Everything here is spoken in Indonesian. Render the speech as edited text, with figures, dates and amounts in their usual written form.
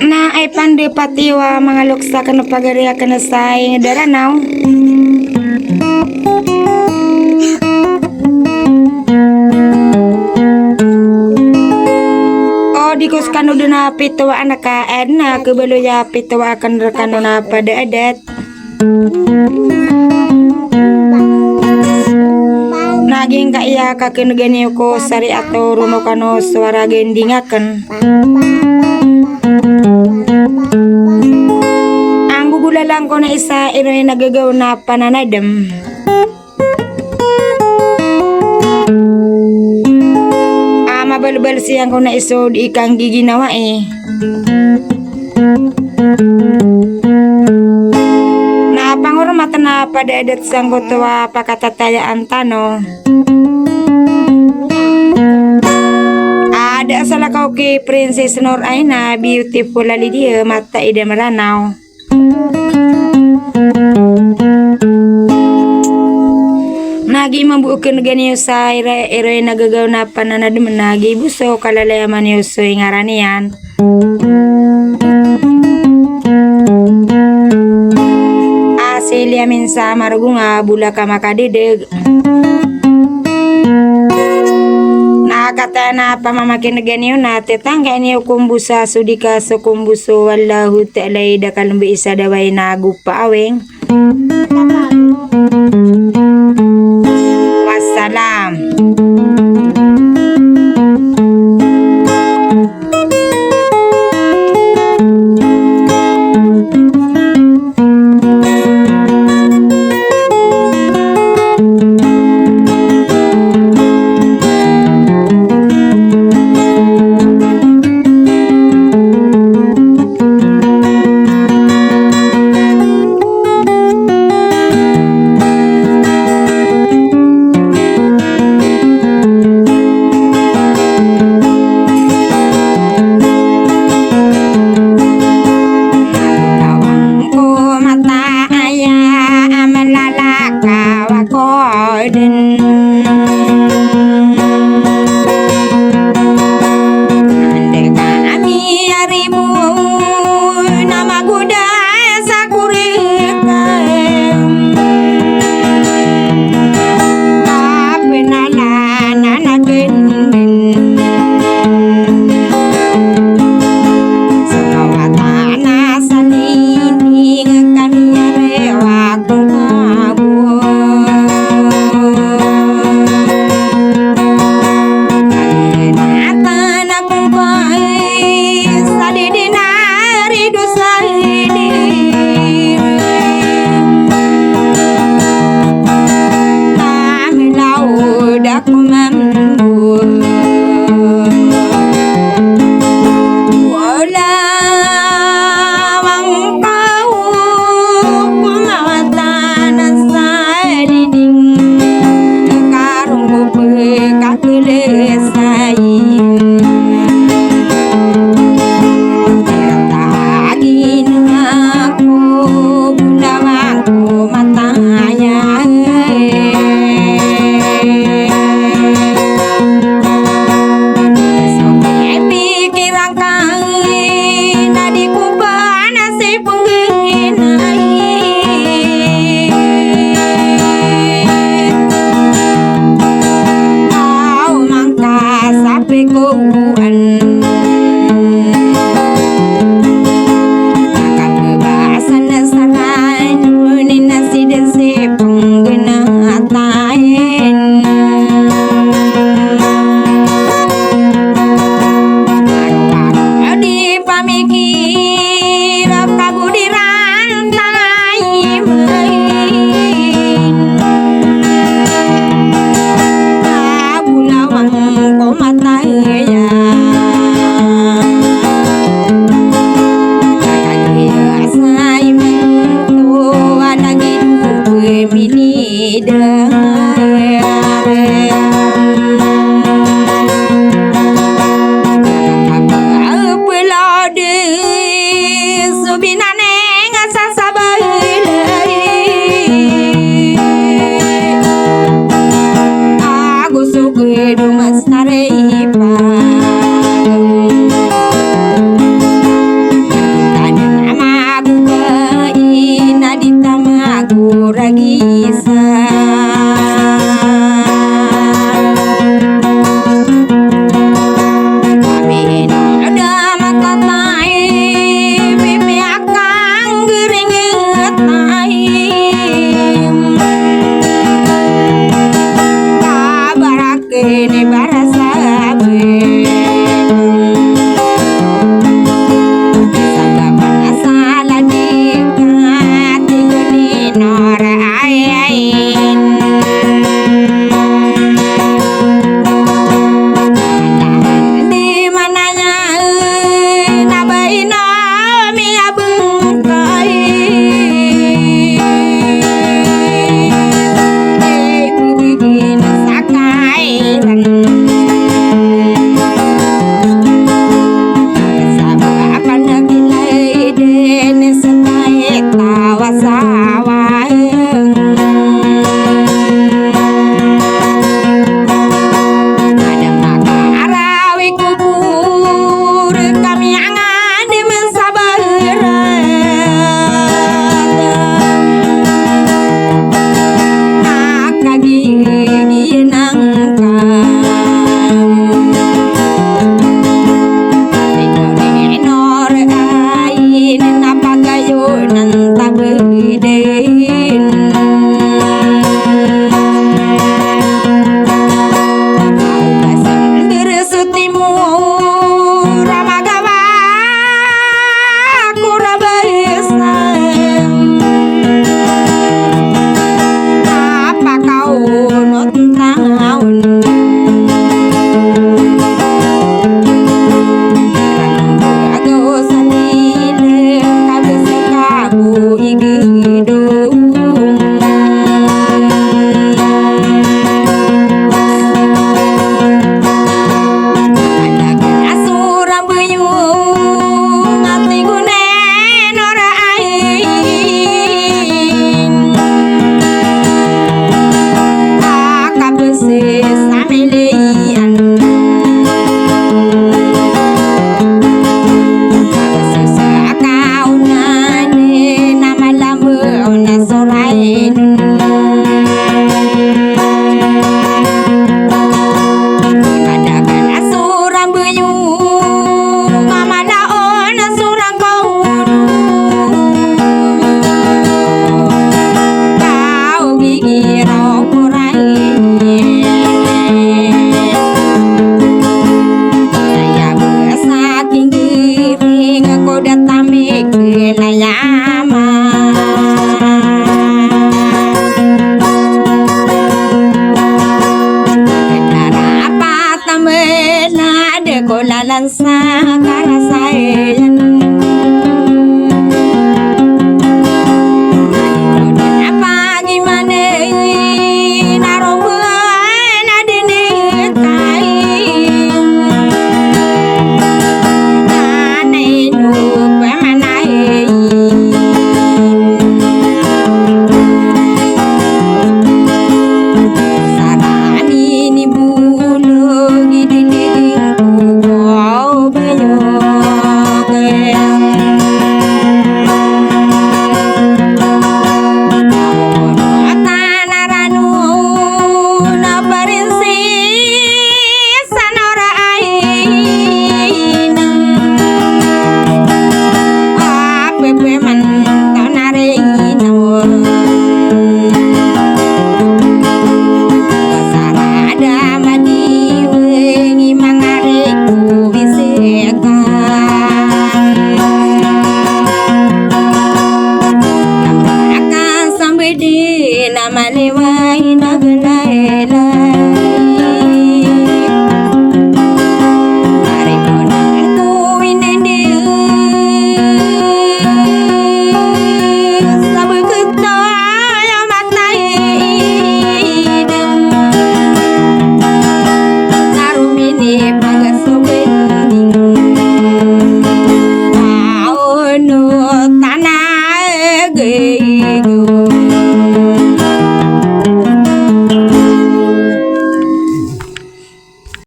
Na ay pande patiwa mga luksa kano pagariya kana say daranaw. O dikos kano na pitawa anak ka na kebalo ya pitawa akan rekano na pada adat. Naging kaya kakinugani ko sari atau runo kano suara gendingaken. Ang gugulalang ko na isa iroy nagagaw na pananadam. Mabalbal siyang ko na isod ikang giginawa eh. Napangurmatan na pada adat sang gotwa pakatatayaan tano. Ada salah kau ke Princess Nur Aina beautiful ali dia mata ida meranaw. Nagi membuukeun ganieu saire ere nagagaw na pananadem nagi buso kalalayaman yu soy ngaranian. Asilia minsa marugunga bulaka makadedeg. Nakatana pamamakin ganieu na tetangga niyo kumbusa sudika so kumbuso wallahu ta'ala ida kalumbi isa daway na gupa aweng. Wassalam. kolanan sa karasayan